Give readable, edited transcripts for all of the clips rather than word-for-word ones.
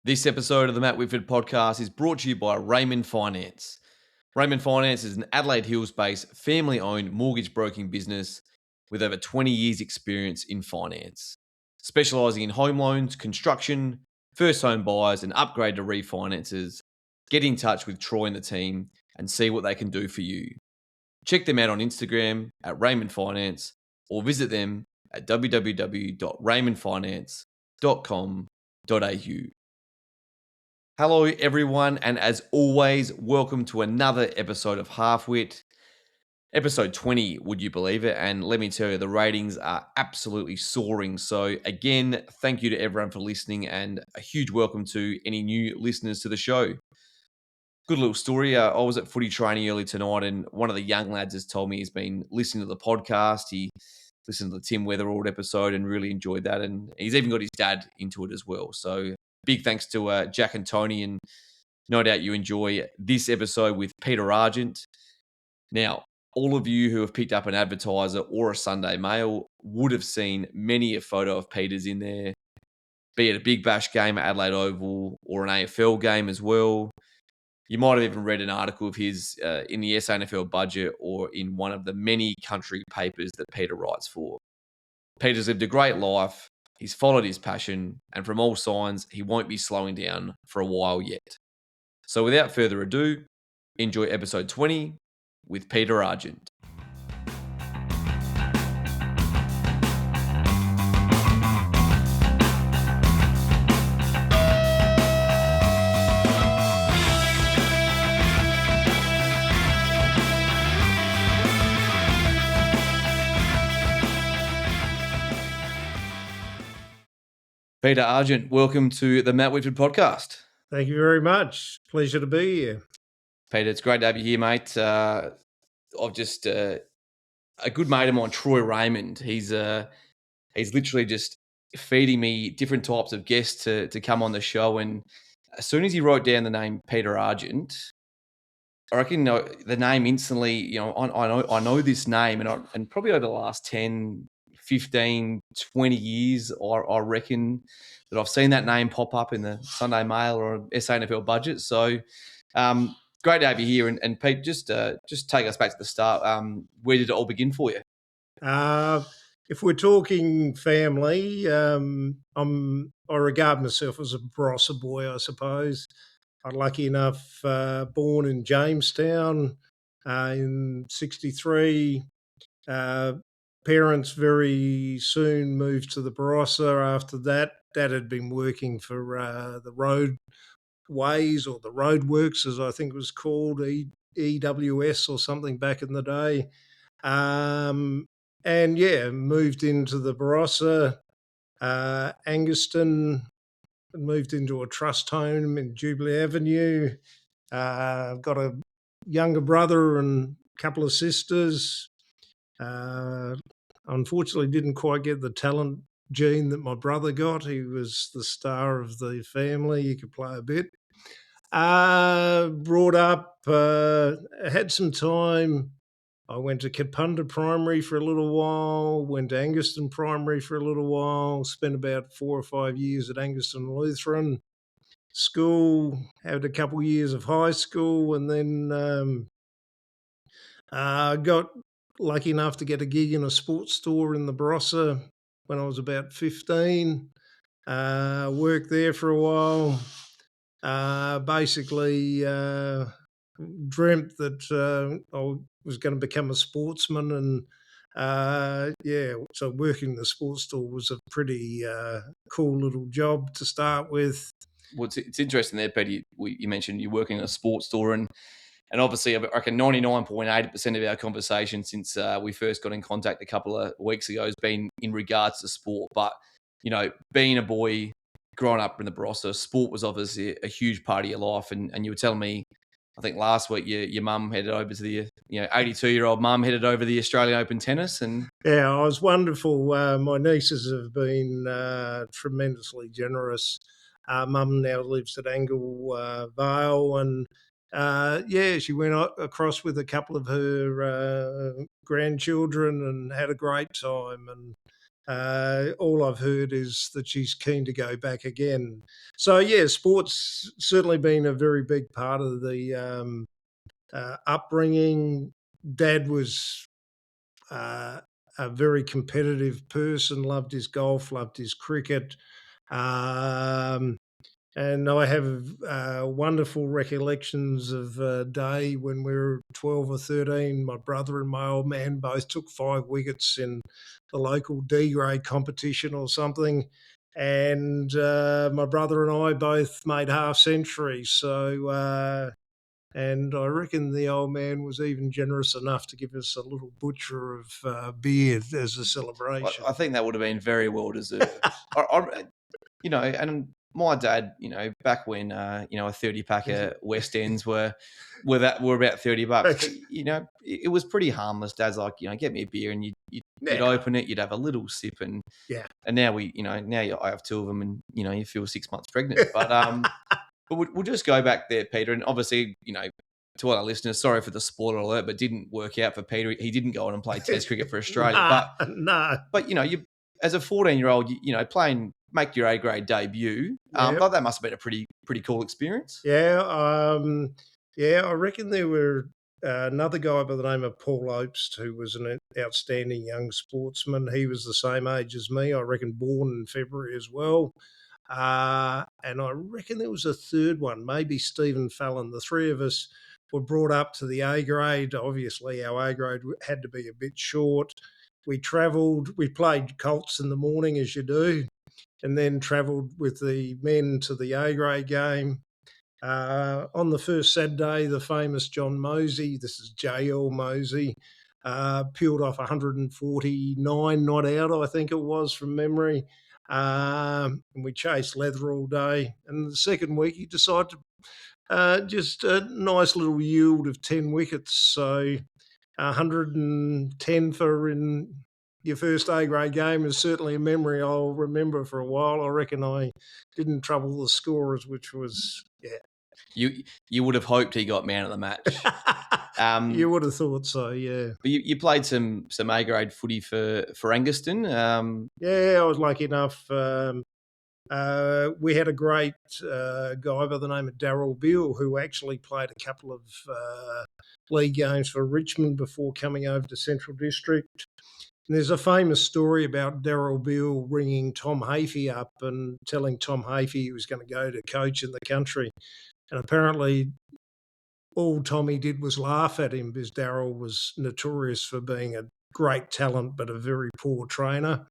This episode of the Matt Whitford podcast is brought to you by Raymond Finance. Raymond Finance is an Adelaide Hills-based family-owned mortgage broking business with over 20 years' experience in finance. Specialising in home loans, construction, first home buyers and upgrade to refinances, get in touch with Troy and the team and see what they can do for you. Check them out on Instagram at Raymond Finance or visit them at www.raymondfinance.com.au. Hello, everyone, and as always, welcome to another episode of Half Wit. Episode 20, would you believe it? And let me tell you, the ratings are absolutely soaring. So again, thank you to everyone for listening and a huge welcome to any new listeners to the show. Good little story. I was at footy training early tonight and one of the young lads has told me he's been listening to the podcast. He listened to the Tim Weatherald episode and really enjoyed that. And he's even got his dad into it as well. So big thanks to Jack and Tony, and no doubt you enjoy this episode with Peter Argent. Now, all of you who have picked up an advertiser or a Sunday Mail would have seen many a photo of Peter's in there, be it a Big Bash game at Adelaide Oval or an AFL game as well. You might have even read an article of his in the SANFL budget or in one of the many country papers that Peter writes for. Peter's lived a great life. He's followed his passion, and from all signs, he won't be slowing down for a while yet. So without further ado, enjoy episode 20 with Peter Argent. Peter Argent, welcome to the Matt Whitford podcast. Thank you very much. Pleasure to be here. Peter, it's great to have you here, mate. I've just a good mate of mine, Troy Raymond. He's literally just feeding me different types of guests to come on the show. And as soon as he wrote down the name Peter Argent, I reckon the name instantly. I know this name, and probably over the last 10, 15, 20 years, I reckon that I've seen that name pop up in the Sunday Mail or SANFL budget. So great to have you here. And Pete, just take us back to the start. Where did it all begin for you? If we're talking family, I regard myself as a Barossa boy, I suppose. I'm lucky enough, born in Jamestown in 1963. Parents very soon moved to the Barossa after that. Dad had been working for the roadways or the roadworks, as I think it was called, EWS or something back in the day. And moved into the Barossa, Anguston, moved into a trust home in Jubilee Avenue. I've got a younger brother and a couple of sisters. Unfortunately, didn't quite get the talent gene that my brother got. He was the star of the family. He could play a bit. Brought up, had some time. I went to Kapunda Primary for a little while, went to Anguston Primary for a little while, spent about 4 or 5 years at Anguston Lutheran School, had a couple of years of high school, and then got lucky enough to get a gig in a sports store in the Barossa when I was about 15. Worked there for a while. Basically dreamt that I was going to become a sportsman, and so working in the sports store was a pretty cool little job to start with. Well, it's interesting there, Peter. You mentioned you're working in a sports store, and obviously, I reckon 99.8% of our conversation since we first got in contact a couple of weeks ago has been in regards to sport. But being a boy, growing up in the Barossa, sport was obviously a huge part of your life. And you were telling me, I think last week, your mum headed over to the 82-year-old mum headed over to the Australian Open tennis, and yeah, it was wonderful. My nieces have been tremendously generous. Mum now lives at Angle Vale, and she went across with a couple of her grandchildren and had a great time. And All I've heard is that she's keen to go back again. So yeah, sports certainly been a very big part of the upbringing. Dad was uh, a very competitive person, loved his golf, loved his cricket. Um, and I have wonderful recollections of a day when we were 12 or 13. My brother and my old man both took 5 wickets in the local D grade competition or something. And my brother and I both made half centuries. And I reckon the old man was even generous enough to give us a little butcher of beer as a celebration. I think that would have been very well deserved. And my dad, back when a 30 pack of West Ends were about $30. But, it was pretty harmless. Dad's like, get me a beer, and you'd Yeah. open it, you'd have a little sip, and Yeah. and now I have two of them, and you feel 6 months pregnant. But but we'll just go back there, Peter, and obviously, to all our listeners, sorry for the spoiler alert, but didn't work out for Peter. He didn't go on and play Test cricket for Australia. No. But you, as a 14-year-old, make your A grade debut. Yep. But that must have been a pretty cool experience. Yeah, I reckon there were another guy by the name of Paul Obst, who was an outstanding young sportsman. He was the same age as me, I reckon, born in February as well. And I reckon there was a third one, maybe Stephen Fallon. The three of us were brought up to the A grade. Obviously, our A grade had to be a bit short. We travelled, we played Colts in the morning, as you do, and then travelled with the men to the A grade game. On the first Saturday, the famous John Mosey, this is J.L. Mosey, peeled off 149 not out, I think it was, from memory. And we chased leather all day. And the second week, he decided to just a nice little yield of 10 wickets. So 110 for in your first A grade game is certainly a memory I'll remember for a while. I reckon I didn't trouble the scorers, which was, yeah. You would have hoped he got man of the match. You would have thought so, yeah. But you played some A grade footy for Angaston. Yeah, I was lucky enough. We had a great guy by the name of Darryl Beale, who actually played a couple of league games for Richmond before coming over to Central District. And there's a famous story about Darryl Beale ringing Tom Hafey up and telling Tom Hafey he was going to go to coach in the country. And apparently all Tommy did was laugh at him, because Darryl was notorious for being a great talent but a very poor trainer.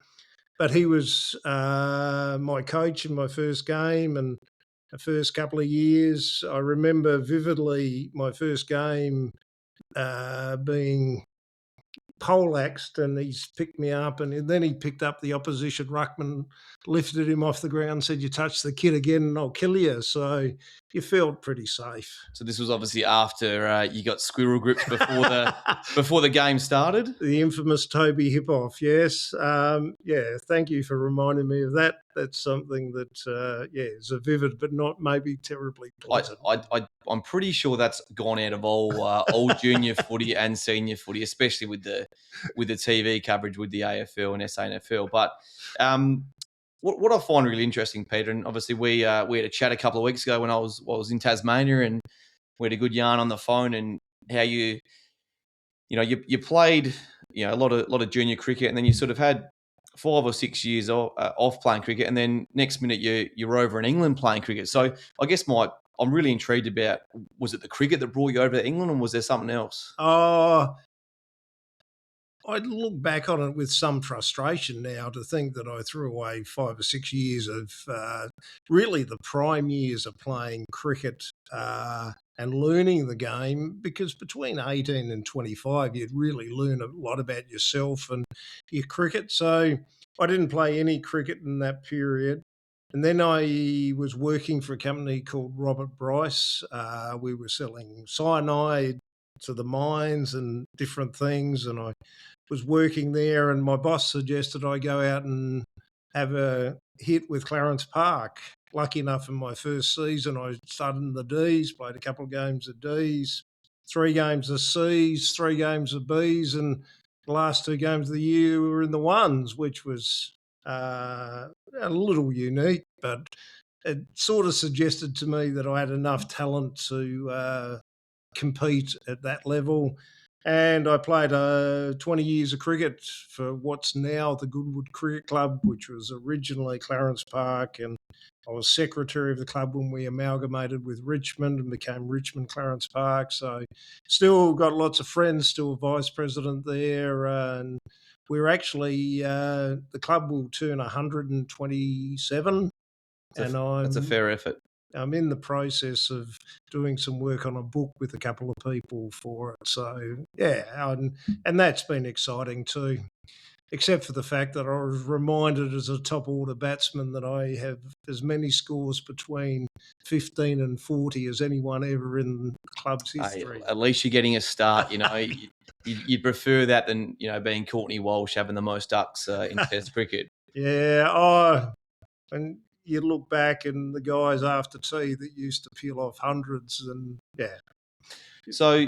But he was my coach in my first game and the first couple of years. I remember vividly my first game being poleaxed, and he's picked me up, and then he picked up the opposition ruckman, lifted him off the ground, said, "You touch the kid again and I'll kill you." So you felt pretty safe. So this was obviously after you got squirrel gripped before the game started. The infamous Toby Hipoff, yes. Yeah, thank you for reminding me of that. That's something that, is a vivid but not maybe terribly pleasant. I'm pretty sure that's gone out of all junior footy and senior footy, especially with the TV coverage with the AFL and SANFL. But what I find really interesting, Peter, and obviously we had a chat a couple of weeks ago when I was in Tasmania, and we had a good yarn on the phone, and how you played a lot of junior cricket, and then you sort of had 5 or 6 years off playing cricket, and then next minute you're over in England playing cricket. So I guess I'm really intrigued about, was it the cricket that brought you over to England, or was there something else? I'd look back on it with some frustration now, to think that I threw away 5 or 6 years of really the prime years of playing cricket and learning the game, because between 18 and 25, you'd really learn a lot about yourself and your cricket. So I didn't play any cricket in that period. And then I was working for a company called Robert Bryce. We were selling cyanide to the mines and different things, and I was working there, and my boss suggested I go out and have a hit with Clarence Park. Lucky enough, in my first season, I started in the Ds, played a couple of games of Ds, 3 games of Cs, 3 games of Bs, and The last two games of the year were in the ones, which was a little unique, but it sort of suggested to me that I had enough talent to compete at that level. And I played 20 years of cricket for what's now the Goodwood Cricket Club, which was originally Clarence Park. And I was secretary of the club when we amalgamated with Richmond and became Richmond Clarence Park. So still got lots of friends, still vice president there. And we're actually, the club will turn 127. And That's a fair effort. I'm in the process of doing some work on a book with a couple of people for it. So yeah, and that's been exciting too. Except for the fact that I was reminded as a top order batsman that I have as many scores between 15 and 40 as anyone ever in the club's history. At least you're getting a start. You'd prefer that than being Courtney Walsh having the most ducks in Test cricket. Yeah, and you look back and the guys after tea that used to peel off hundreds, and yeah. So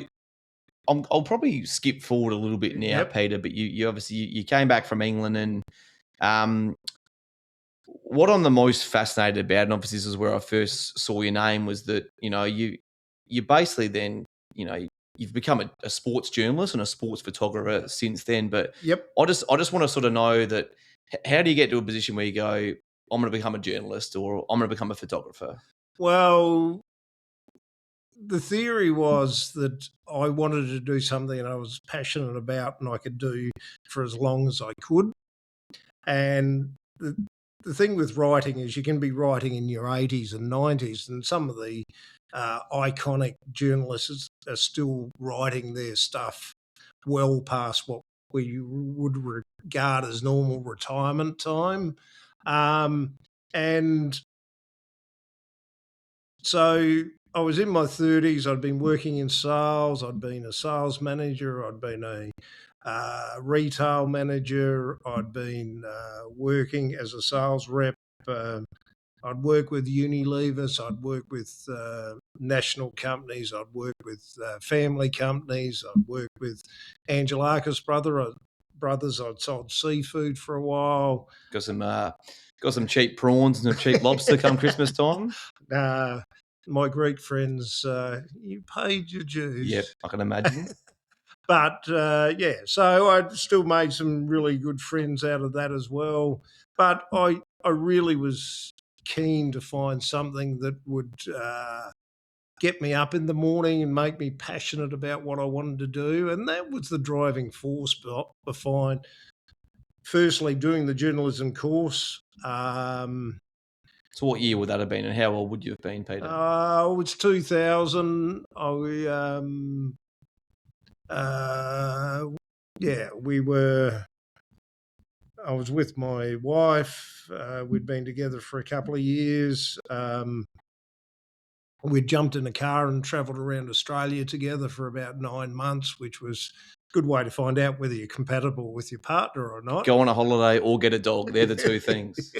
I'll probably skip forward a little bit now, Yep. Peter. But you obviously you came back from England, and what I'm the most fascinated about, and obviously this is where I first saw your name, was that you basically then you've become a sports journalist and a sports photographer since then. But Yep. I just want to sort of know that how do you get to a position where you go, I'm going to become a journalist or I'm going to become a photographer? Well, the theory was that I wanted to do something I was passionate about and I could do for as long as I could. And the thing with writing is you can be writing in your 80s and 90s, and some of the iconic journalists are still writing their stuff well past what we would regard as normal retirement time. And so I was in my 30s. I'd been working in sales. I'd been a sales manager. I'd been a retail manager. I'd been working as a sales rep. I'd work with Unilevers. I'd work with national companies. I'd work with family companies. I'd work with Angelakis brothers. I'd sold seafood for a while. Got some cheap prawns and some cheap lobster come Christmas time. My Greek friends, you paid your dues. Yep, I can imagine. But so I still made some really good friends out of that as well. But I really was keen to find something that would get me up in the morning and make me passionate about what I wanted to do. And that was the driving force behind, firstly, doing the journalism course. So what year would that have been and how old would you have been, Peter? It was 2000. I was with my wife. We'd been together for a couple of years. We'd jumped in a car and travelled around Australia together for about 9 months, which was a good way to find out whether you're compatible with your partner or not. Go on a holiday or get a dog. They're the two things.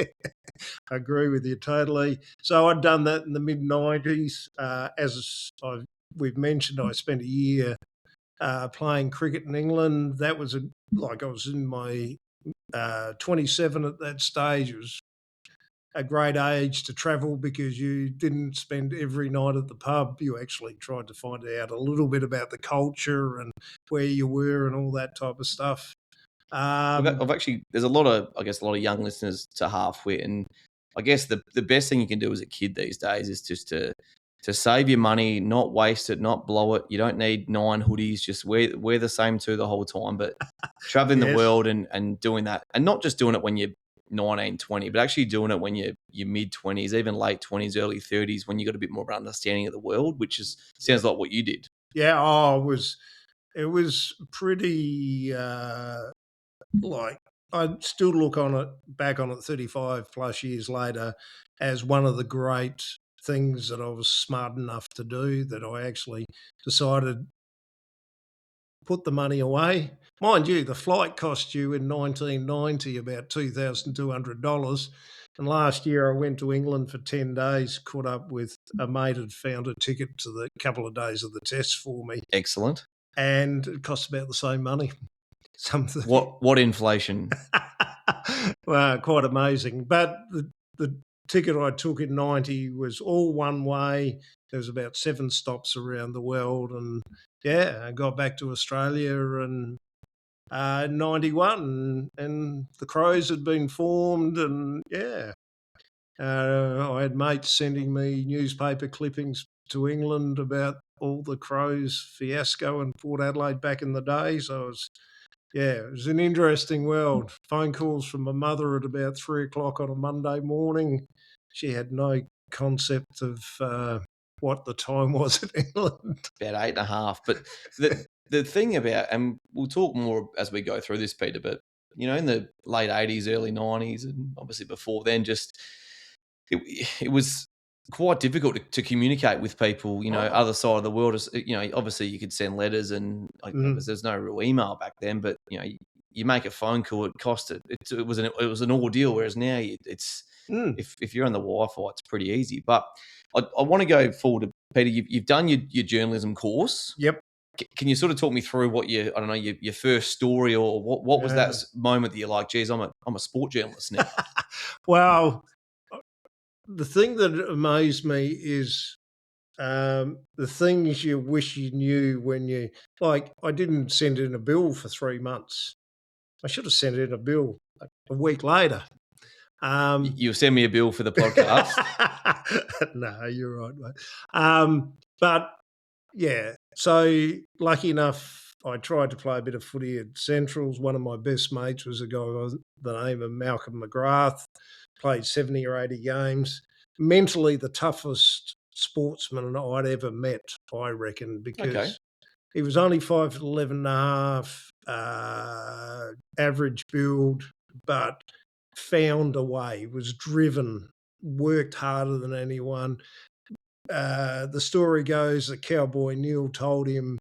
I agree with you totally. So I'd done that in the mid-90s. As we've mentioned, I spent a year playing cricket in England. That was I was in my 27 at that stage. It was a great age to travel because you didn't spend every night at the pub. You actually tried to find out a little bit about the culture and where you were and all that type of stuff. There's a lot of young listeners to Halfwit, and I guess the best thing you can do as a kid these days is just to save your money, not waste it, not blow it. You don't need 9 hoodies, just wear the same 2 the whole time, but traveling the world and doing that, and not just doing it when you're 19, 20, but actually doing it when you're mid-20s, even late 20s, early 30s, when you got a bit more of an understanding of the world, which sounds like what you did. Yeah, it was pretty I still look back on it 35 plus years later as one of the great things that I was smart enough to do, that I actually decided put the money away. Mind you, the flight cost you in 1990 about $2,200. And last year I went to England for 10 days, caught up with a mate had found a ticket to the couple of days of the tests for me. Excellent. And it cost about the same money. something. What inflation? Well, quite amazing. But the ticket I took in '90 was all one way. There was about 7 stops around the world, and yeah, I got back to Australia and 91, and the Crows had been formed, and yeah, I had mates sending me newspaper clippings to England about all the Crows fiasco in Port Adelaide back in the day. So it was an interesting world. Phone calls from my mother at about 3 o'clock on a Monday morning. She had no concept of what the time was in England. About 8.5. But the thing about, and we'll talk more as we go through this, Peter, but in the late 80s, early 90s, and obviously before then, just it was quite difficult to communicate with people, other side of the world. Obviously you could send letters, and there's no real email back then, but you make a phone call, it cost it was an ordeal, whereas now it's if you're on the Wi-Fi, it's pretty easy. But I want to go forward to Peter. You've done your journalism course. Yep. Can you sort of talk me through what your first story, or what was that moment that you're like, geez, I'm a sport journalist now? Well, the thing that amazed me is the things you wish you knew when you, like, I didn't send in a bill for 3 months. I should have sent in a bill a week later. You'll send me a bill for the podcast? No, you're right, mate. But yeah, so lucky enough, I tried to play a bit of footy at Centrals. One of my best mates was a guy by the name of Malcolm McGrath, played 70 or 80 games. Mentally the toughest sportsman I'd ever met, I reckon, because he was only 5'11" and a half, average build, but found a way, was driven, worked harder than anyone. The story goes that Cowboy Neil told him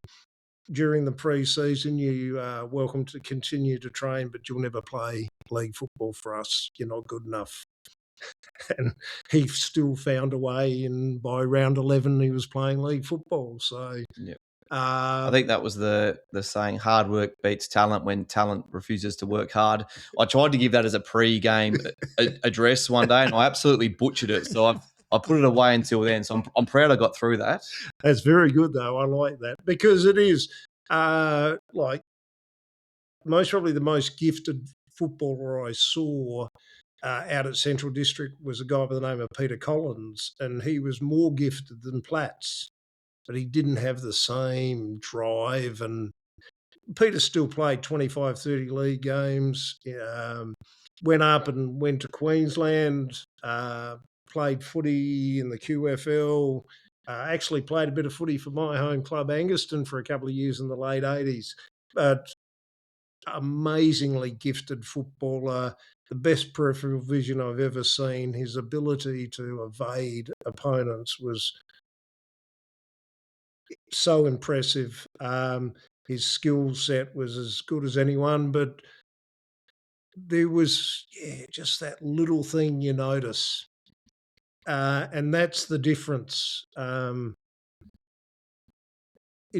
during the pre-season, you are welcome to continue to train, but you'll never play league football for us. You're not good enough. And he still found a way, and by round 11 he was playing league football. So yeah. I think that was the saying, hard work beats talent when talent refuses to work hard. I tried to give that as a pre-game address one day, and I absolutely butchered it. So I put it away until then. So I'm proud I got through that. That's very good, though. I like that, because it is like probably the most gifted footballer I saw out at Central District was a guy by the name of Peter Collins, and he was more gifted than Platts, but he didn't have the same drive. And Peter still played 25, 30 league games, went up and went to Queensland, played footy in the QFL, actually played a bit of footy for my home club, Anguston, for a couple of years in the late 80s. But amazingly gifted footballer, the best peripheral vision I've ever seen. His ability to evade opponents was so impressive. His skill set was as good as anyone, but there was just that little thing you notice. And that's the difference. In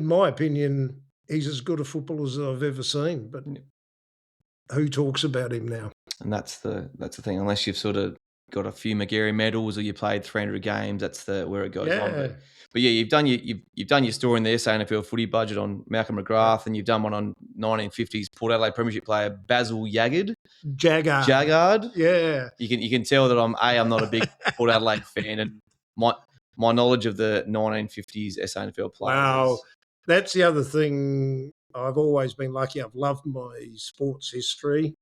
my opinion, he's as good a footballer as I've ever seen, but who talks about him now? And that's the thing. Unless you've sort of got a few McGarry medals or you played 300 games, that's where it goes on. But yeah, you've done your story in the SANFL footy budget on Malcolm McGrath, and you've done one on 1950s Port Adelaide Premiership player Basil Jaggard. Jaggard. Yeah. You can tell that I'm not a big Port Adelaide fan, and my knowledge of the 1950s SANFL players. Wow, that's the other thing. I've always been lucky. I've loved my sports history.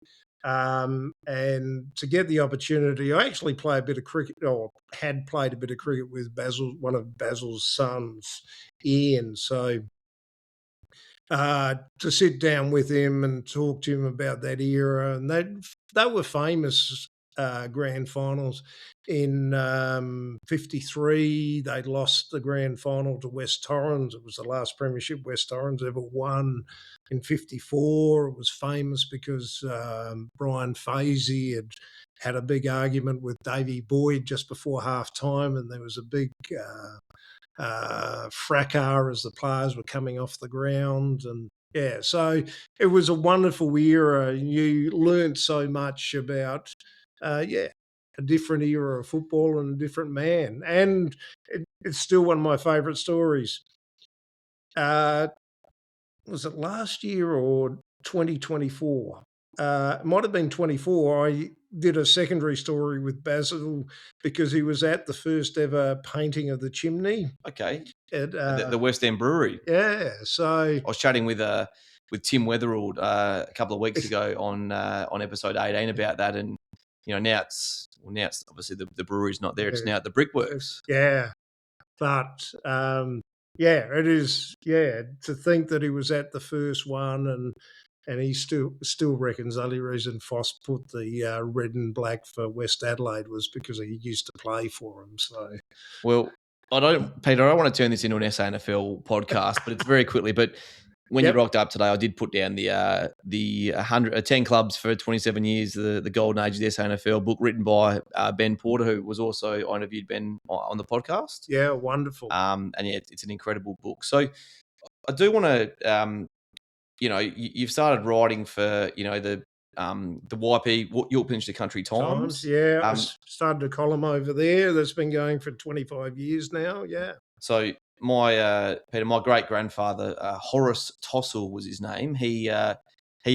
And to get the opportunity, I actually play a bit of cricket, or had played a bit of cricket with Basil, one of Basil's sons, Ian. So to sit down with him and talk to him about that era, and they were famous grand finals. In 53, they lost the grand final to West Torrens. It was the last premiership West Torrens ever won. In 54, it was famous because Brian Fazy had a big argument with Davey Boyd just before half time, and there was a big fracas as the players were coming off the ground. And Yeah, so it was a wonderful era. You learned so much about, yeah, a different era of football and a different man. And it's still one of my favourite stories. Uh, was it last year or 2024? It might have been 24. I did a secondary story with Basil because he was at the first ever painting of the chimney. Okay. At, The West End Brewery. yeah, so I was chatting with Tim Weatherald a couple of weeks ago on episode 18 about that, and now it's obviously the brewery's not there. It's now at the Brickworks. yeah, but yeah, it is. Yeah, to think that he was at the first one, and he still reckons the only reason Foss put the red and black for West Adelaide was because he used to play for him. So Well, Peter, I don't want to turn this into an SANFL podcast, but it's very quickly. But when you yep, rocked up today, I did put down the 10 clubs for 27 years, the golden age of the SANFL book written by Ben Porter, who was also I interviewed Ben on the podcast. yeah, wonderful. And yeah, it's an incredible book. So I do want to, you've started writing for the YP York Peninsula Country Times, Times. yeah, I started a column over there that's been going for 25 years now. Yeah, So my great grandfather Horace Tossell was his name. He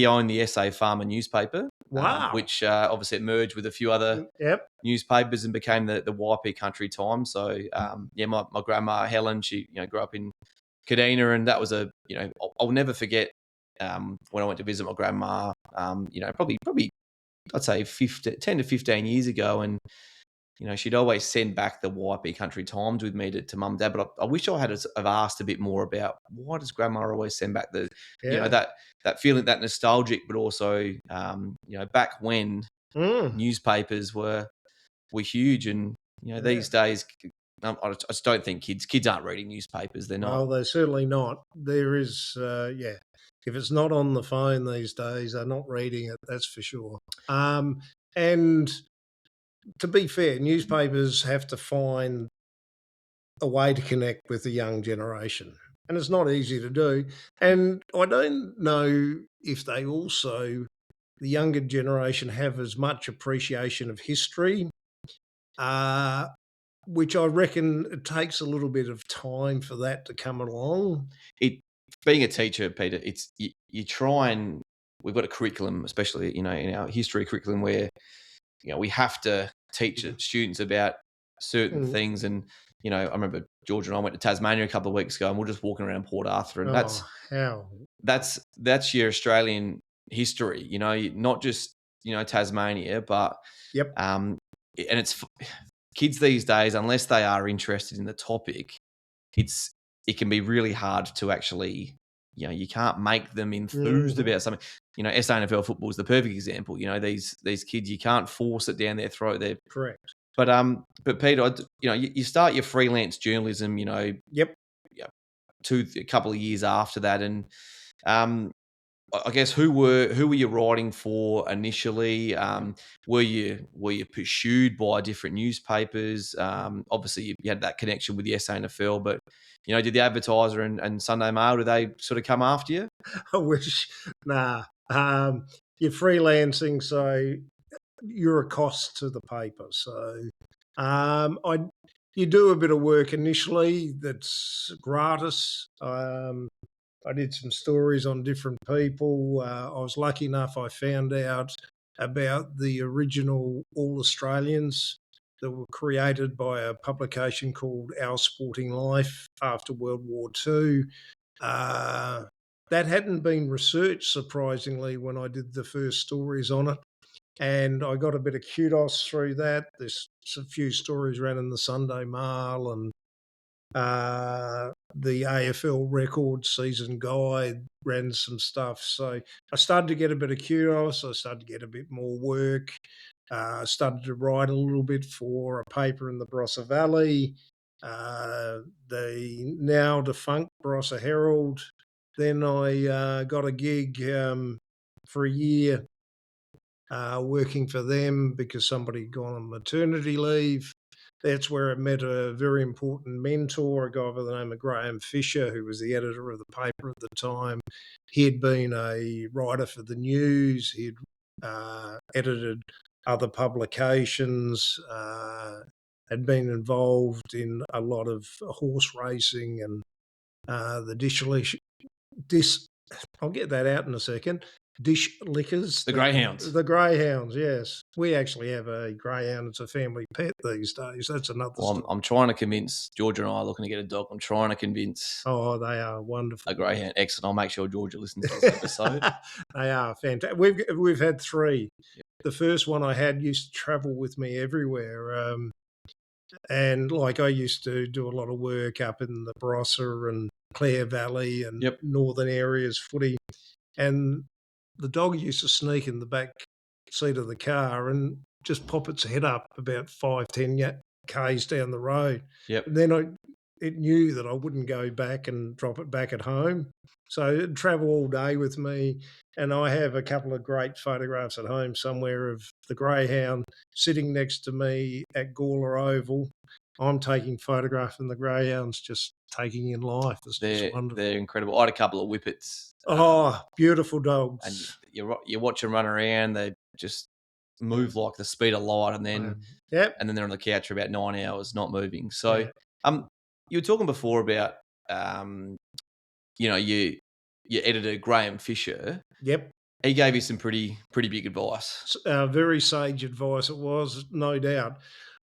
owned the SA Farmer newspaper, wow. which obviously it merged with a few other Yep. newspapers and became the YP Country Times. So my grandma Helen, she grew up in Kadina, and that was I'll never forget when I went to visit my grandma. Probably I'd say 10 to 15 years ago, and she'd always send back the YP Country Times with me to mum and dad. But I wish I had have asked a bit more about why does grandma always send back Yeah. that feeling, that nostalgic, but also back when Mm. newspapers were huge, and these days I just don't think kids aren't reading newspapers. They're not. No, they're certainly not. There is, yeah. If it's not on the phone these days, they're not reading it. That's for sure. And to be fair, newspapers have to find a way to connect with the young generation, and it's not easy to do. And I don't know if they also, the younger generation, have as much appreciation of history. Uh, which I reckon it takes a little bit of time for that to come along. It Being a teacher, Peter, it's you try, and we've got a curriculum, especially in our history curriculum, where we have to teach students about certain Mm. things. And I remember George and I went to Tasmania a couple of weeks ago, and we're just walking around Port Arthur, and Oh, how? that's your Australian history. Not just Tasmania, but Yep. and it's kids these days, unless they are interested in the topic, it can be really hard to actually, you can't make them enthused about something. SANFL football is the perfect example. These kids, you can't force it down their throat. Correct. But Peter, you start your freelance journalism, Yep. a couple of years after that, and I guess who were you writing for initially? Were you pursued by different newspapers? Obviously, you had that connection with the SANFL, but did the Advertiser and Sunday Mail, did they sort of come after you? I wish. Nah. You're freelancing, so you're a cost to the paper. So, I you do a bit of work initially that's gratis. I did some stories on different people. I was lucky enough, I found out about the original All Australians that were created by a publication called Our Sporting Life after World War II. Uh, that hadn't been researched, surprisingly, when I did the first stories on it. And I got a bit of kudos through that. There's a few stories ran in the Sunday Mail and the AFL record season guide ran some stuff. So I started to get a bit of kudos. I started to get a bit more work. I started to write a little bit for a paper in the Barossa Valley, the now defunct Barossa Herald. Then I got a gig for a year working for them because somebody had gone on maternity leave. That's where I met a very important mentor, a guy by the name of Graham Fisher, who was the editor of the paper at the time. He had been a writer for the news. He'd edited other publications, had been involved in a lot of horse racing and the dis. I'll get that out in a second. Dish lickers, The greyhounds. the greyhounds. Yes, we actually have a greyhound. It's a family pet these days. That's another Well, story. I'm trying to convince Georgia and I are looking to get a dog. I'm trying to convince Oh, they are wonderful. a greyhound. Excellent. I'll make sure Georgia listens to this episode. They are fantastic. We've had 3. Yep. The first one I had used to travel with me everywhere, and like I used to do a lot of work up in the Barossa and Clare Valley and Yep. northern areas footy, and the dog used to sneak in the back seat of the car and just pop its head up about 5-10 k's down the road. Yep. And then it knew that I wouldn't go back and drop it back at home. So it'd travel all day with me. And I have a couple of great photographs at home somewhere of the greyhound sitting next to me at Gawler Oval. I'm taking photographs and the greyhound's just taking in life. It's just wonderful. They're incredible. I had a couple of whippets. Oh, beautiful dogs. And you watch them run around. They just move like the speed of light, and then they're on the couch for about 9 hours, not moving. So, you were talking before about, your editor Graham Fisher. Yep. He gave you some pretty big advice. Very sage advice it was, no doubt.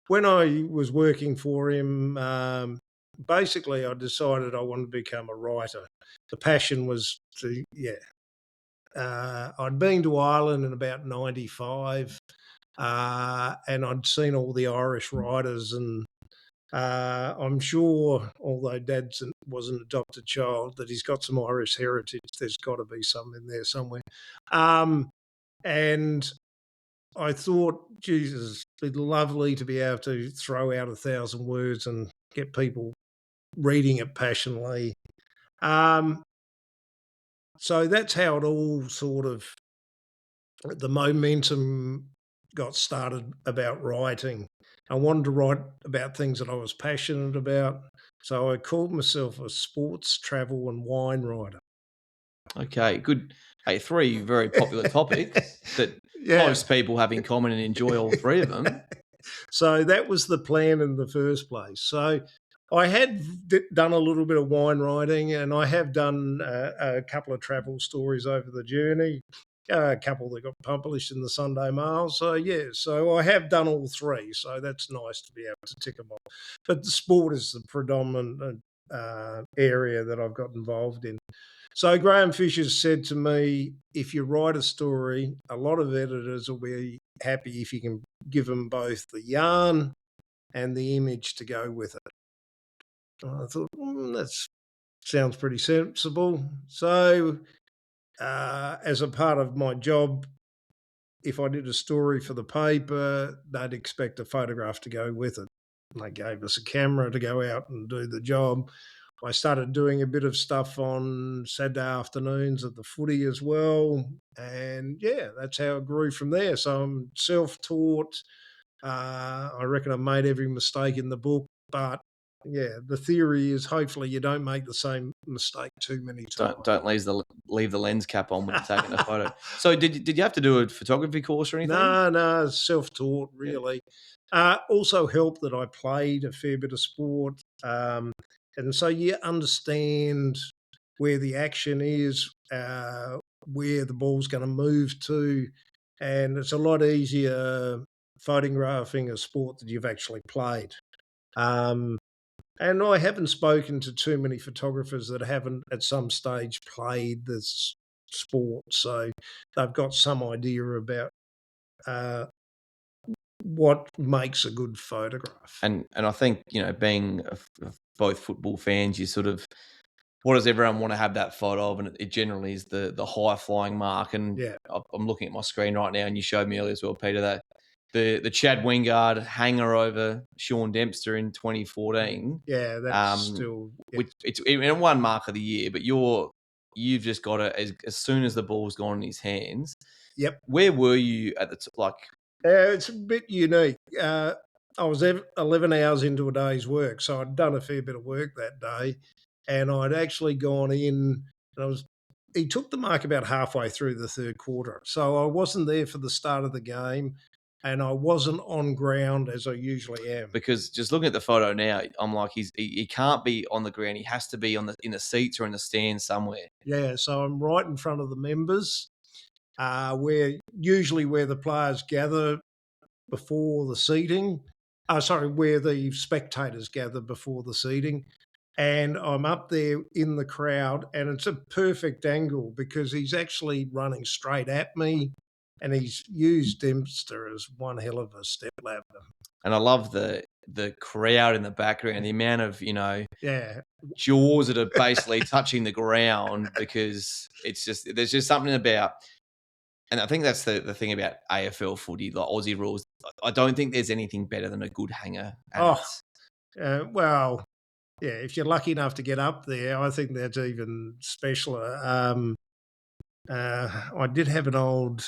When I was working for him, basically I decided I wanted to become a writer. The passion was I'd been to Ireland in about 95, and I'd seen all the Irish writers, and I'm sure, although Dad was an adopted child, that he's got some Irish heritage. There's got to be some in there somewhere. And I thought, Jesus, it'd be lovely to be able to throw out 1,000 words and get people reading it passionately. So that's how it all sort of, the momentum got started about writing. I wanted to write about things that I was passionate about. So I called myself a sports, travel and wine writer. Okay, good. Hey, 3 very popular topics that most people have in common and enjoy all 3 of them. So that was the plan in the first place. So I had done a little bit of wine writing, and I have done a couple of travel stories over the journey, a couple that got published in the Sunday Mail. So, so I have done all 3. So that's nice to be able to tick them off. But the sport is the predominant area that I've got involved in. So Graham Fisher said to me, if you write a story, a lot of editors will be happy if you can give them both the yarn and the image to go with it. And I thought, that sounds pretty sensible. So as a part of my job, if I did a story for the paper, they'd expect a photograph to go with it. And they gave us a camera to go out and do the job. I started doing a bit of stuff on Saturday afternoons at the footy as well. And that's how it grew from there. So I'm self-taught. I reckon I made every mistake in the book, but the theory is hopefully you don't make the same mistake too many times. Don't leave the lens cap on when you're taking a photo. So did you have to do a photography course or anything? No, self-taught really. Also helped that I played a fair bit of sport. And so you understand where the action is, where the ball's going to move to, and it's a lot easier photographing a sport that you've actually played. And I haven't spoken to too many photographers that haven't at some stage played this sport, so they've got some idea about what makes a good photograph. And I think, being both football fans, you sort of, what does everyone want to have that photo of? And it generally is the high flying mark. And I'm looking at my screen right now, and you showed me earlier as well, Peter, that the Chad Wingard hanger over Sean Dempster in 2014. Yeah, that's still it's in one mark of the year, but you've just got it as soon as the ball's gone in his hands. Yep. Where were you at the it's a bit unique. I was 11 hours into a day's work, so I'd done a fair bit of work that day, and I'd actually gone in, and I was he took the mark about halfway through the third quarter. So I wasn't there for the start of the game, and I wasn't on ground as I usually am. Because just looking at the photo now, I'm like, he can't be on the ground. He has to be in the seats or in the stands somewhere. Yeah, so I'm right in front of the members, where usually where the players gather before the seating. Sorry, where the spectators gather before the seating. And I'm up there in the crowd, and it's a perfect angle because he's actually running straight at me, and he's used Dempster as one hell of a step ladder. And I love the crowd in the background, the amount of Yeah. jaws that are basically touching the ground, because there's just something about. And I think that's the thing about AFL footy, like Aussie rules. I don't think there's anything better than a good hanger. And Oh, well, yeah, if you're lucky enough to get up there, I think that's even specialer. I did have an old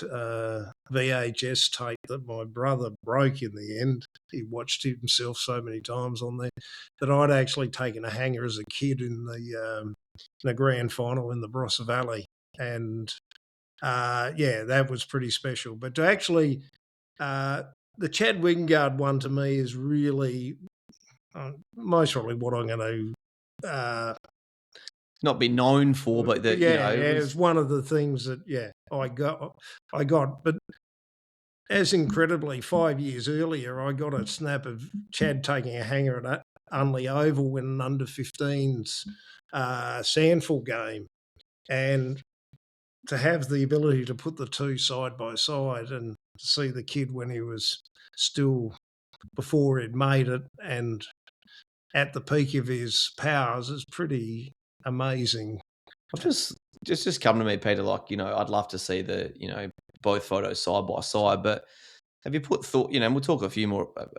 VHS tape that my brother broke in the end. He watched himself so many times on there that I'd actually taken a hanger as a kid in the grand final in the Barossa Valley. And yeah, that was pretty special. But to actually, the Chad Wingard one to me is really most probably what I'm going to not be known for, but that yeah, it it's one of the things that I got. But as incredibly 5 years earlier, I got a snap of Chad taking a hanger at Adelaide Oval in an under 15s sandful game, and to have the ability to put the two side by side and to see the kid when he was still before he'd made it and at the peak of his powers is pretty amazing. I've just come to me, Peter. Like, I'd love to see both photos side by side. But have you put thought? And we'll talk a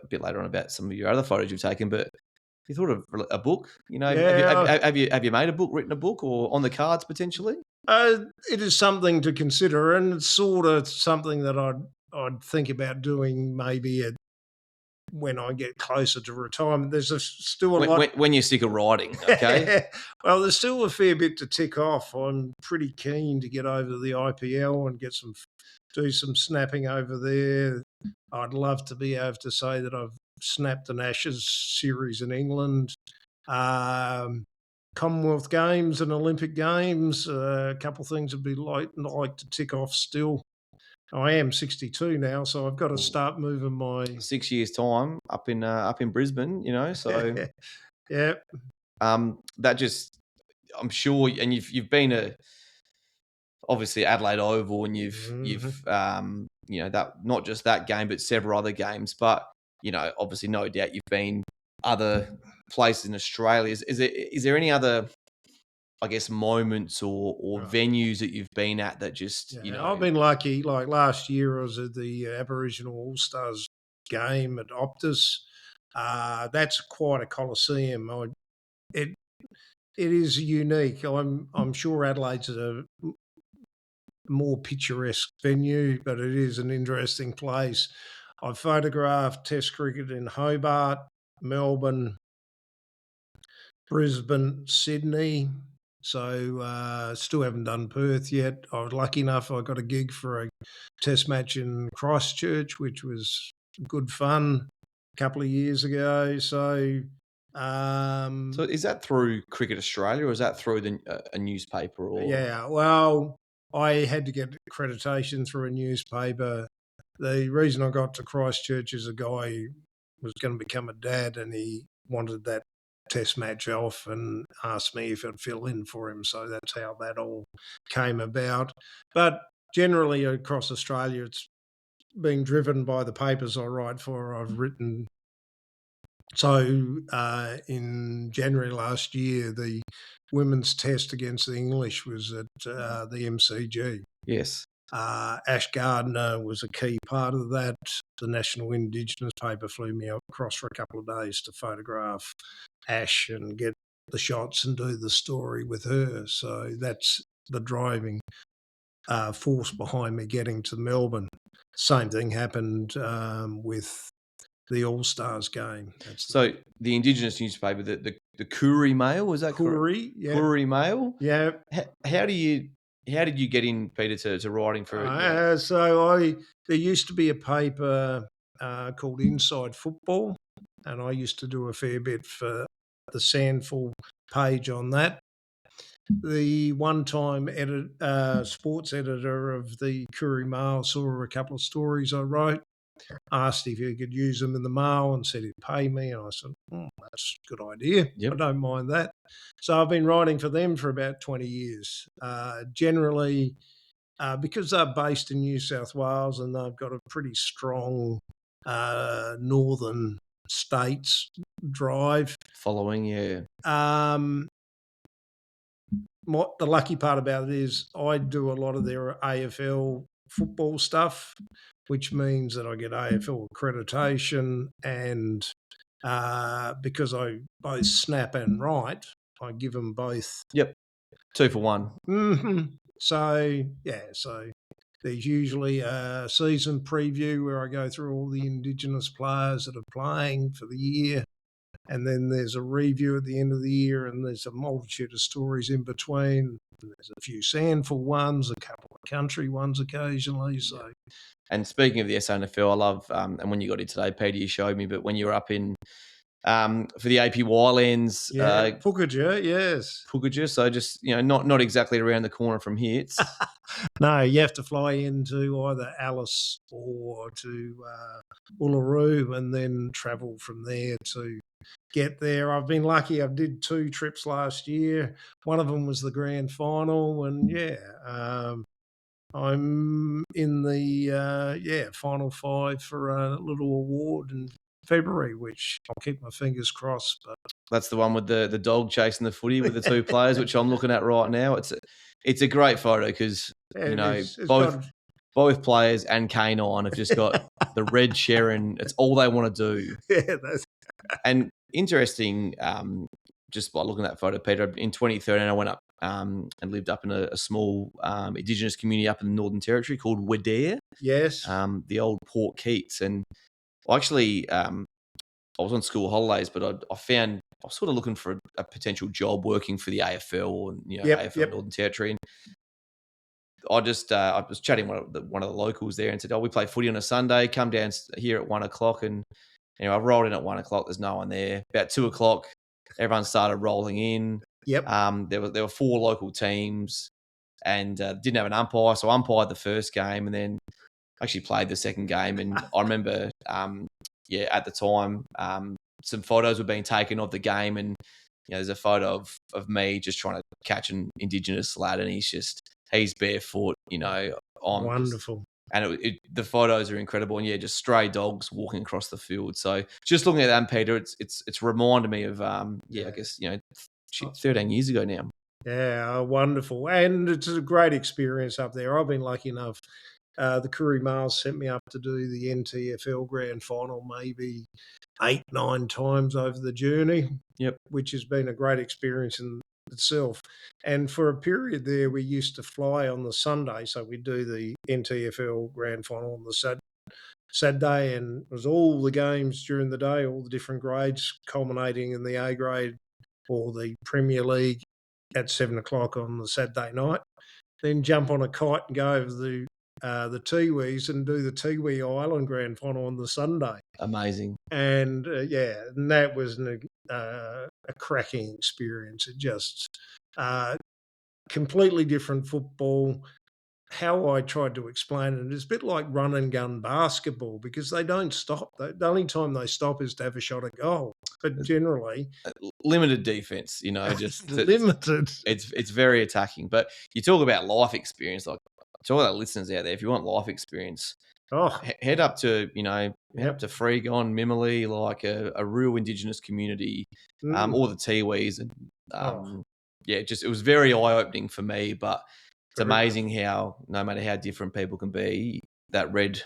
bit later on about some of your other photos you've taken. But have you thought of a book? Yeah. Have you made a book, written a book, or on the cards potentially? It is something to consider, and it's sort of something that I'd think about doing maybe when I get closer to retirement. There's still a lot. When you're sick of writing, okay? Well, there's still a fair bit to tick off. I'm pretty keen to get over the IPL and do some snapping over there. I'd love to be able to say that I've snapped an Ashes series in England. Commonwealth Games and Olympic Games, a couple of things would be like to tick off still. I am 62 now, so I've got to start moving my 6 years time up in Brisbane, so yeah. That just, I'm sure, and you've been obviously Adelaide Oval, and you've that, not just that game but several other games, but obviously no doubt you've been other places in Australia. Is there any other, I guess, moments or venues that you've been at that just I've been lucky. Like last year, I was at the Aboriginal All Stars game at Optus. That's quite a coliseum. It is unique. I'm sure Adelaide's a more picturesque venue, but it is an interesting place. I've photographed Test cricket in Hobart, Melbourne, Brisbane, Sydney. So still haven't done Perth yet. I was lucky enough, I got a gig for a test match in Christchurch, which was good fun a couple of years ago. So is that through Cricket Australia, or is that through a newspaper? Or yeah, well, I had to get accreditation through a newspaper. The reason I got to Christchurch is a guy was going to become a dad, and he wanted that test match off and asked me if I'd fill in for him. So that's how that all came about. But generally across Australia, it's being driven by the papers I write for. I've written. So in January last year, the women's test against the English was at the MCG. Yes. Ash Gardner was a key part of that. The National Indigenous paper flew me across for a couple of days to photograph Ash and get the shots and do the story with her. So that's the driving force behind me getting to Melbourne. Same thing happened with the All-Stars game. So the Indigenous newspaper, the Koori Mail, was that Koori? Yeah. Koori Mail? Yeah. How do you How did you get in, Peter, to writing for There used to be a paper called Inside Football, and I used to do a fair bit for the Sandful page on that. The one-time sports editor of the Courier Mail saw a couple of stories I wrote, asked if he could use them in the mail and said he'd pay me. And I said, that's a good idea. Yep. I don't mind that. So I've been writing for them for about 20 years. Generally, because they're based in New South Wales and they've got a pretty strong northern states drive. Following, yeah. The lucky part about it is I do a lot of their AFL football stuff, which means that I get AFL accreditation, and because I both snap and write, I give them both. Yep, 2 for 1. Mm-hmm. So there's usually a season preview where I go through all the Indigenous players that are playing for the year. And then there's a review at the end of the year, and there's a multitude of stories in between. There's a few Sandful ones, a couple of country ones occasionally. So, and speaking of the SANFL, I love and when you got it today, Peter, you showed me. But when you were up in for the APY lands, Pukaja, yes, Pukaja, so just not exactly around the corner from here. It's no, you have to fly into either Alice or to Uluru, and then travel from there to get there. I've been lucky. I did 2 trips last year. One of them was the grand final, and I'm in the final 5 for a little award in February, which I'll keep my fingers crossed. But that's the one with the dog chasing the footy with the 2 players, which I'm looking at right now. It's a great photo because both players and K9 have just got the red Sharon. It's all they want to do. Yeah, and interesting. Just by looking at that photo, Peter, in 2013, I went up and lived up in a small Indigenous community up in the Northern Territory called Wadare. Yes. The old Port Keats. And actually, I was on school holidays, but I was sort of looking for a potential job working for the AFL and AFL Northern Territory. And I was chatting with one of the locals there and said, we play footy on a Sunday. Come down here at 1 o'clock. And I rolled in at 1 o'clock. There's no one there. About 2 o'clock, everyone started rolling in. Yep. There were 4 local teams, and didn't have an umpire, so I umpired the first game, and then actually played the second game. And I remember, at the time, some photos were being taken of the game, and there's a photo of me just trying to catch an Indigenous lad, and he's barefoot, wonderful. And the photos are incredible, and just stray dogs walking across the field. So just looking at that, Peter, it's reminded me of I guess 13 years ago now. Yeah, wonderful, and it's a great experience up there. I've been lucky enough. The Courier Mail sent me up to do the NTFL Grand Final maybe 8-9 times over the journey. Yep, which has been a great experience in itself. And for a period there, we used to fly on the Sunday, so we'd do the NTFL Grand Final on the Saturday, and it was all the games during the day, all the different grades, culminating in the A grade or the Premier League at 7 o'clock on the Saturday night. Then jump on a kite and go over the Tiwis and do the Tiwi Island Grand Final on the Sunday. Amazing. And and that was a cracking experience. It just completely different football. How I tried to explain it is a bit like run and gun basketball because they don't stop. The only time they stop is to have a shot at goal. But generally, limited defense. Just limited. It's very attacking. But you talk about life experience, like to all our listeners out there. If you want life experience, head up to up to Freegon, Mimily, like a real Indigenous community, or the Tiwis, and it was very eye opening for me. But it's amazing how no matter how different people can be, that red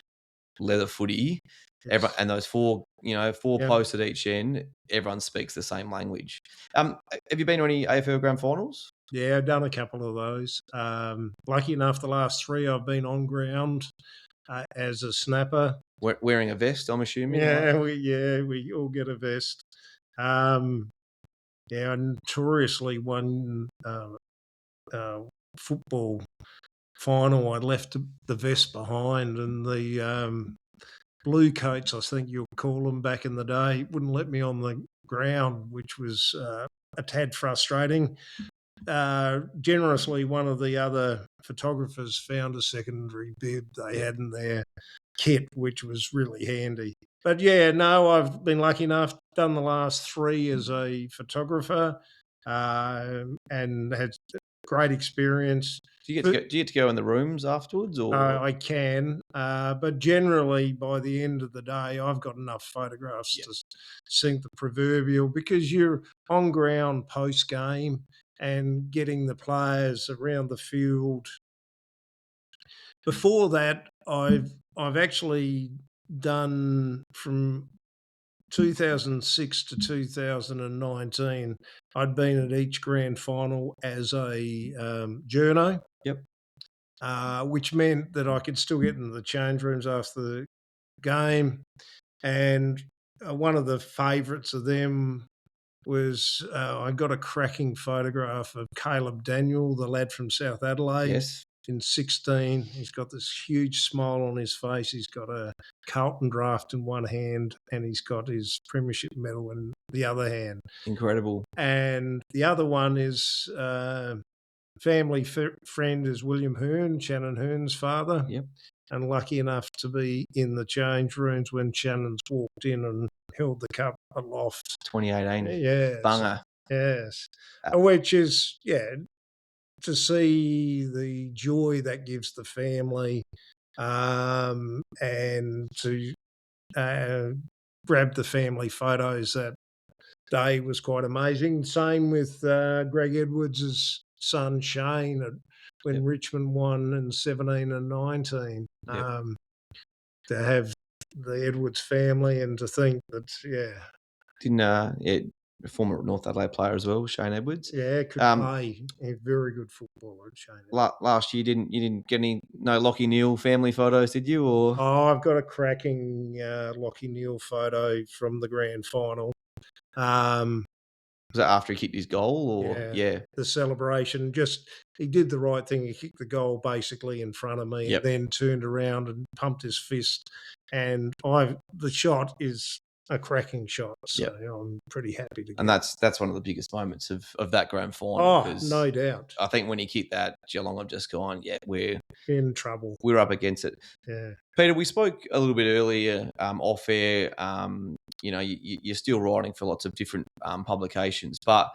leather footy, everyone, and those 4 posts at each end, everyone speaks the same language. Have you been to any AFL Grand Finals? Yeah, I've done a couple of those. Lucky enough, the last 3 I've been on ground as a snapper. Wearing a vest, I'm assuming. Yeah, right? we all get a vest. I notoriously won football final, I left the vest behind, and the blue coats, I think you'll call them back in the day, wouldn't let me on the ground, which was a tad frustrating. Generously, one of the other photographers found a secondary bib they had in their kit, which was really handy. But yeah, no, I've been lucky enough, done the last 3 as a photographer, and had great experience. Do you get to go in the rooms afterwards, or I can, but generally by the end of the day, I've got enough photographs Yeah. to sink the proverbial, because you're on ground post game and getting the players around the field. Before that, I've actually done from 2006 to 2019. I'd been at each grand final as a journo. Yep. Which meant that I could still get into the change rooms after the game. And one of the favourites of them was I got a cracking photograph of Caleb Daniel, the lad from South Adelaide, Yes. in 16. He's got this huge smile on his face. He's got a Carlton draft in one hand, and he's got his premiership medal in the other hand. Incredible. And the other one is family friend is William Hearn, Shannon Hearn's father. Yep. And lucky enough to be in the change rooms when Shannon's walked in and held the cup aloft. 2018. Yes. Banger. Yes. Which is, to see the joy that gives the family, and to grab the family photos that day was quite amazing. Same with Greg Edwards' son Shane when Richmond won in 17 and 19. To have the Edwards family, and to think that, Didn't former North Adelaide player as well, Shane Edwards. could play a very good footballer, Shane. Last year, you didn't get no Lockie Neal family photos, did you? Or I've got a cracking Lockie Neal photo from the grand final. Was that after he kicked his goal? Or the celebration. He did the right thing. He kicked the goal basically in front of me, and then turned around and pumped his fist. And the shot is a cracking shot, so I'm pretty happy to get. And that's one of the biggest moments of that grand final. Oh, no doubt. I think when he kicked that, Geelong have just gone, we're in trouble. We're up against it. Yeah. Peter, we spoke a little bit earlier off air. You're still writing for lots of different publications, but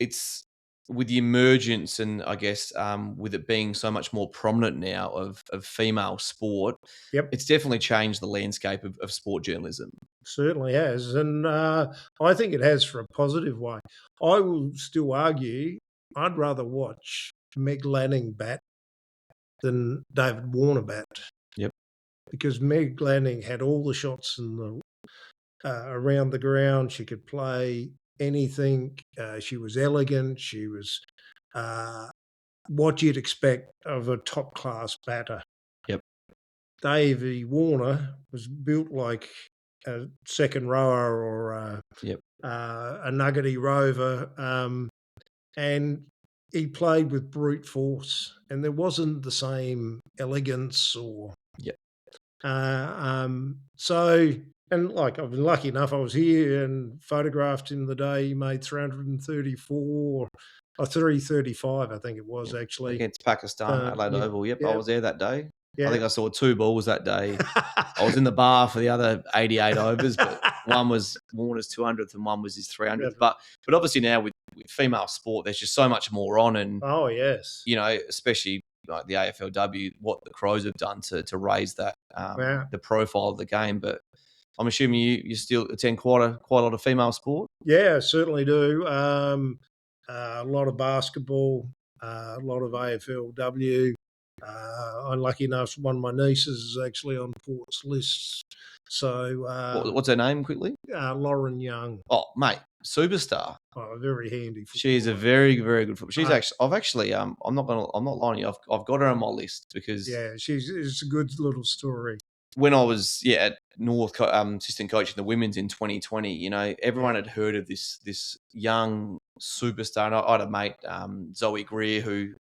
it's with the emergence and I guess with it being so much more prominent now of female sport, it's definitely changed the landscape of sport journalism. Certainly has. And I think it has for a positive way. I will still argue I'd rather watch Meg Lanning bat than David Warner bat. Yep. Because Meg Lanning had all the shots in the around the ground. She could play anything. She was elegant. She was what you'd expect of a top-class batter. Yep. Davey Warner was built like a second rower or a nuggety rover, and he played with brute force, and there wasn't the same elegance or and like I've been lucky enough, I was here and photographed him the day he made 334 or 335, I think it was actually. Against Pakistan, Adelaide Oval. Yep, I was there that day. Yeah. I think I saw 2 balls that day. I was in the bar for the other 88 overs, but one was Warner's 200th and one was his 300th. But obviously now with female sport, there's just so much more on, and especially like the AFLW, what the Crows have done to raise that the profile of the game. But I'm assuming you still attend quite a lot of female sport. Yeah, I certainly do. A lot of basketball, a lot of AFLW. I'm lucky enough, one of my nieces is actually on Port's list. So what's her name quickly? Lauren Young. Oh, mate, superstar. Oh, very handy. She's a very, very good footballer. I'm not lying to you. I've got her on my list because it's a good little story. when I was at North assistant coaching the women's in 2020, everyone had heard of this young superstar. And I had a mate, Zoe Greer, who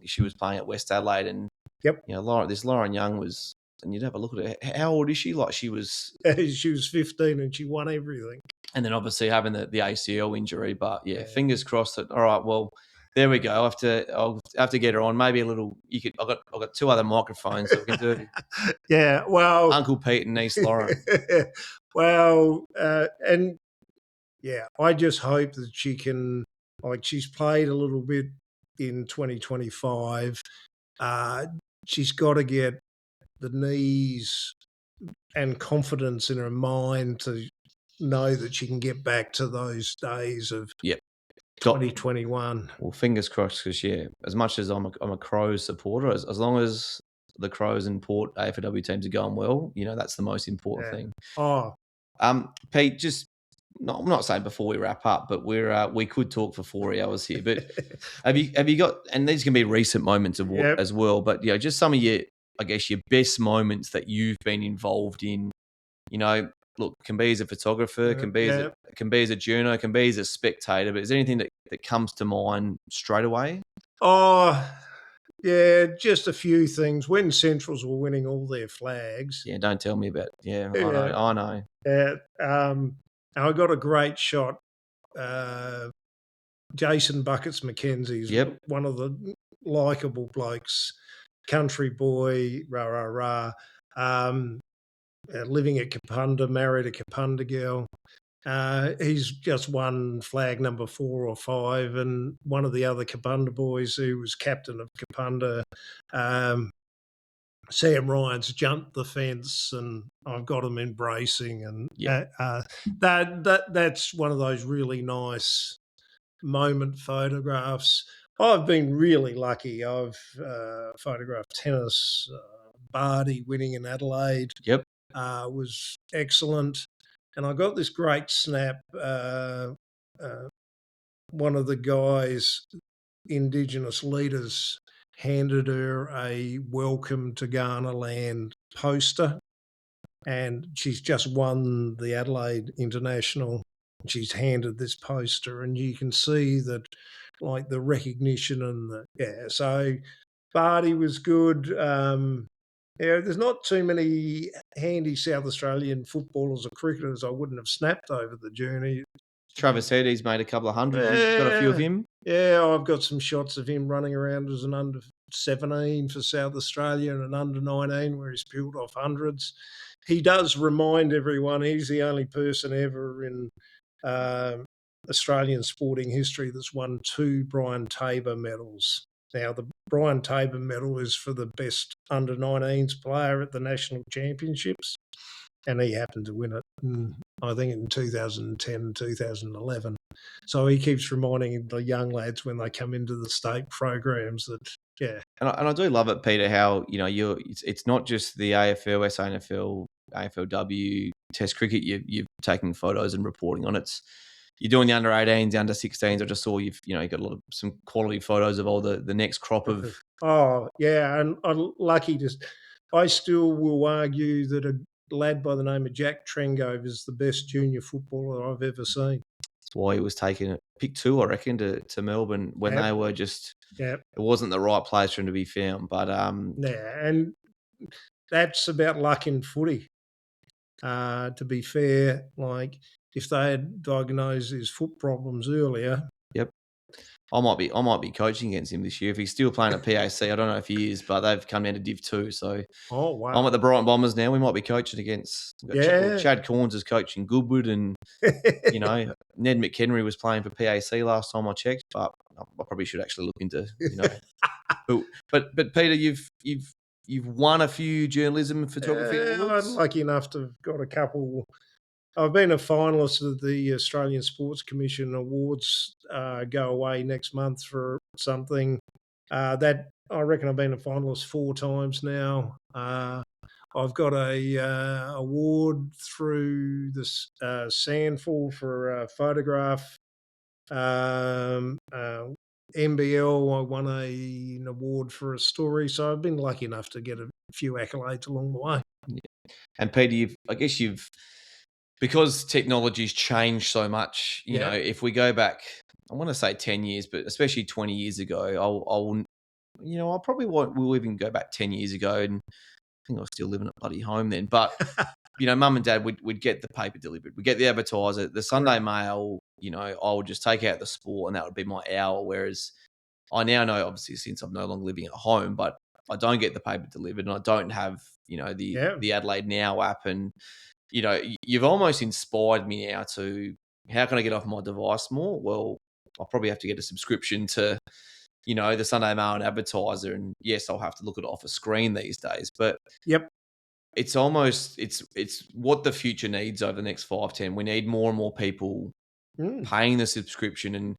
she was playing at West Adelaide, and Yep. Lauren Young was, and you'd have a look at her. How old is she? Like she was 15 and she won everything. And then obviously having the ACL injury, but fingers crossed that. All right, well, there we go. I'll have to get her on. Maybe a little. I've got two other microphones, so we can do. Yeah, well, Uncle Pete and niece Lauren. Well, and I just hope that she can. Like, she's played a little bit in 2025. She's got to get the knees and confidence in her mind to know that she can get back to those days of 2021. Well, fingers crossed, because as much as I'm a Crows supporter, as long as the Crows and Port AFLW teams are going well, that's the most important thing. Oh, Pete, just I'm not saying before we wrap up, but we could talk for 4 hours here. But have you got? And these can be recent moments as well. But just some of your best moments that you've been involved in. Look, can be as a photographer, can be as a journo, can be as a spectator. But is there anything that comes to mind straight away? Oh, yeah, just a few things. When Centrals were winning all their flags. Yeah, don't tell me about. Yeah, I know. I got a great shot. Jason Buckets Mackenzie's one of the likeable blokes, country boy, rah rah rah. Living at Kapunda, married a Kapunda girl. He's just won flag number 4 or 5, and one of the other Kapunda boys who was captain of Kapunda, Sam Ryan's jumped the fence, and I've got him embracing, and that's one of those really nice moment photographs. I've been really lucky. I've photographed tennis, Barty winning in Adelaide. Was excellent. And I got this great snap. One of the guys, Indigenous leaders, handed her a welcome to Ghana land poster. And she's just won the Adelaide International. She's handed this poster, and you can see that, like, the recognition and so Barty was good. There's not too many handy South Australian footballers or cricketers I wouldn't have snapped over the journey. Travis Hedy's made a couple of hundred. You've got a few of him? Yeah, I've got some shots of him running around as an under 17 for South Australia and an under 19 where he's peeled off hundreds. He does remind everyone he's the only person ever in Australian sporting history that's won 2 Brian Tabor medals. Now, the Brian Tabor medal is for the best under 19s player at the national championships, and he happened to win it, I think, in 2010, 2011. So he keeps reminding the young lads when they come into the state programs that, And I do love it, Peter, how, it's not just the AFL, SANFL, AFLW, Test cricket. You've taken photos and reporting on it. You're doing the under 18s, the under 16s. I just saw you've got some quality photos of all the next crop of. Oh yeah, and I'm lucky I still will argue that a lad by the name of Jack Trengove is the best junior footballer I've ever seen. That's why he was taken pick 2, I reckon, to Melbourne when they were just. It wasn't the right place for him to be found, but and that's about luck in footy. To be fair, like, if they had diagnosed his foot problems earlier. I might be coaching against him this year. If he's still playing at PAC, I don't know if he is, but they've come down to Div 2. So I'm at the Brighton Bombers now. We might be coaching against. Chad Corns is coaching Goodwood, and Ned McHenry was playing for PAC last time I checked. But I probably should actually look into But Peter, you've won a few journalism and photography awards. I'm lucky enough to have got a couple. I've been a finalist of the Australian Sports Commission Awards. Go away next month for something. That I reckon I've been a finalist 4 times now. I've got a award through the Sandful for a photograph. NBL, I won an award for a story, so I've been lucky enough to get a few accolades along the way. And Peter, because technology's changed so much, Yeah. if we go back, I want to say 10 years, but especially 20 years ago, I probably will even go back 10 years ago, and I think I was still living at bloody home then. But, mum and dad would get the paper delivered. We'd get the advertiser, the Sunday Mail, I would just take out the sport and that would be my hour. Whereas I now know, obviously, since I'm no longer living at home, but I don't get the paper delivered and I don't have, the Adelaide Now app. And, you've almost inspired me now to, how can I get off my device more? Well, I'll probably have to get a subscription to, the Sunday Mail and Advertiser. And yes, I'll have to look at it off a screen these days. But Yep. it's almost, it's what the future needs over the next 5-10. We need more and more people paying the subscription, and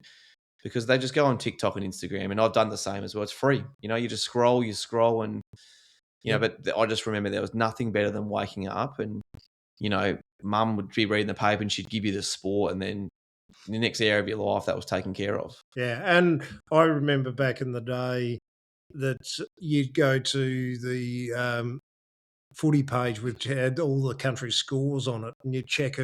because they just go on TikTok and Instagram, and I've done the same as well. It's free. You just scroll, and, but I just remember there was nothing better than waking up and, mum would be reading the paper and she'd give you the sport, and then in the next area of your life that was taken care of. Yeah, and I remember back in the day that you'd go to the footy page which had all the country scores on it, and you'd check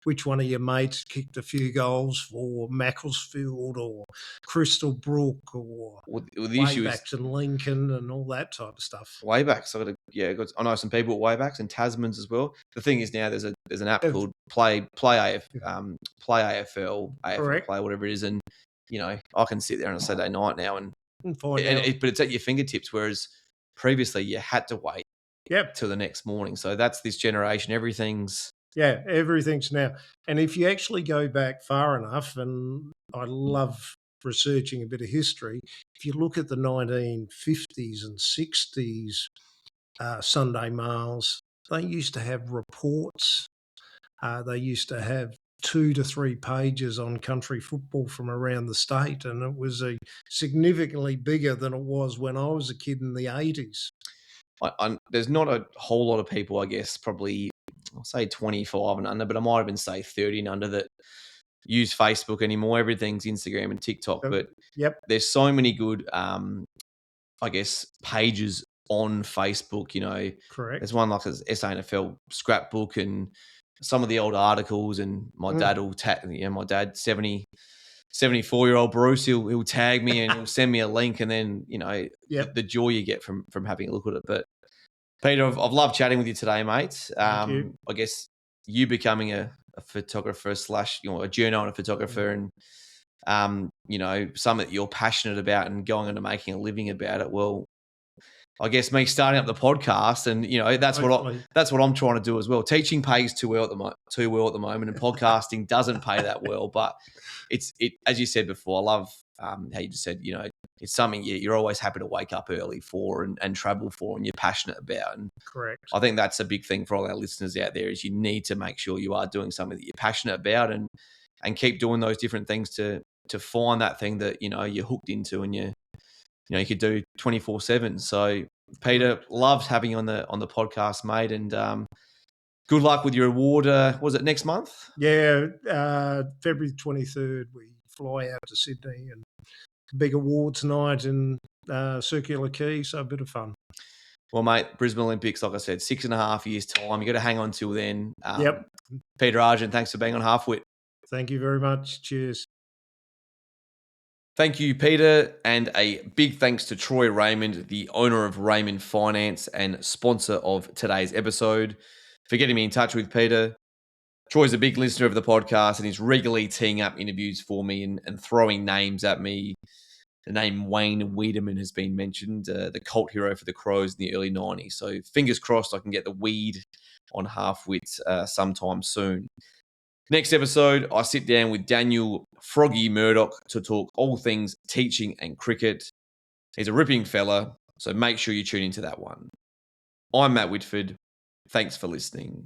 which one of your mates kicked a few goals for Macclesfield or Crystal Brook or Well, the issue is Waybacks and Lincoln and all that type of stuff. Waybacks. I know some people at Waybacks and Tasmans as well. The thing is now there's an app called Play AFL, AFL Correct. Play, whatever it is, and I can sit there on a Saturday night now and find out. but it's at your fingertips, whereas previously you had to wait Yep. till the next morning. So that's this generation. Everything's now. And if you actually go back far enough, and I love researching a bit of history, if you look at the 1950s and 60s Sunday Mails, they used to have reports. They used to have 2 to 3 pages on country football from around the state, and it was significantly bigger than it was when I was a kid in the 80s. There's not a whole lot of people, I guess, probably I'll say 25 and under, but I might even say 30 and under that use Facebook anymore. Everything's Instagram and TikTok. But there's so many good, I guess, pages on Facebook. Correct. There's one like an SANFL scrapbook and some of the old articles, and my dad will my dad, 74-year-old Bruce, he'll tag me and he'll send me a link, and then the joy you get from having a look at it. But Peter, I've loved chatting with you today, mate. Thank you. I guess you becoming a photographer / a journo and a photographer, and something that you're passionate about and going into making a living about it. Well, I guess me starting up the podcast, and that's what I'm trying to do as well. Teaching pays too well at the moment, and podcasting doesn't pay that well. But it as you said before, I love how you just said it's something you're always happy to wake up early for and travel for, and you're passionate about. And correct. I think that's a big thing for all our listeners out there, is you need to make sure you are doing something that you're passionate about, and keep doing those different things to find that thing that you're hooked into, and you could do 24/7. So Peter, loved having you on the podcast, mate, and good luck with your award. Was it next month? Yeah, February 23rd, we fly out to Sydney, and big awards night in Circular Quay, so a bit of fun. Well, mate, Brisbane Olympics, like I said, 6.5 years' time. You got to hang on till then. Yep. Peter Argent, thanks for being on Halfwit. Thank you very much. Cheers. Thank you, Peter, and a big thanks to Troy Raymond, the owner of Raymond Finance and sponsor of today's episode, for getting me in touch with Peter. Troy's a big listener of the podcast, and he's regularly teeing up interviews for me and throwing names at me. The name Wayne Wiedemann has been mentioned, the cult hero for the Crows in the early 90s. So fingers crossed I can get the weed on Halfwit sometime soon. Next episode, I sit down with Daniel Froggy Murdoch to talk all things teaching and cricket. He's a ripping fella, so make sure you tune into that one. I'm Matt Whitford. Thanks for listening.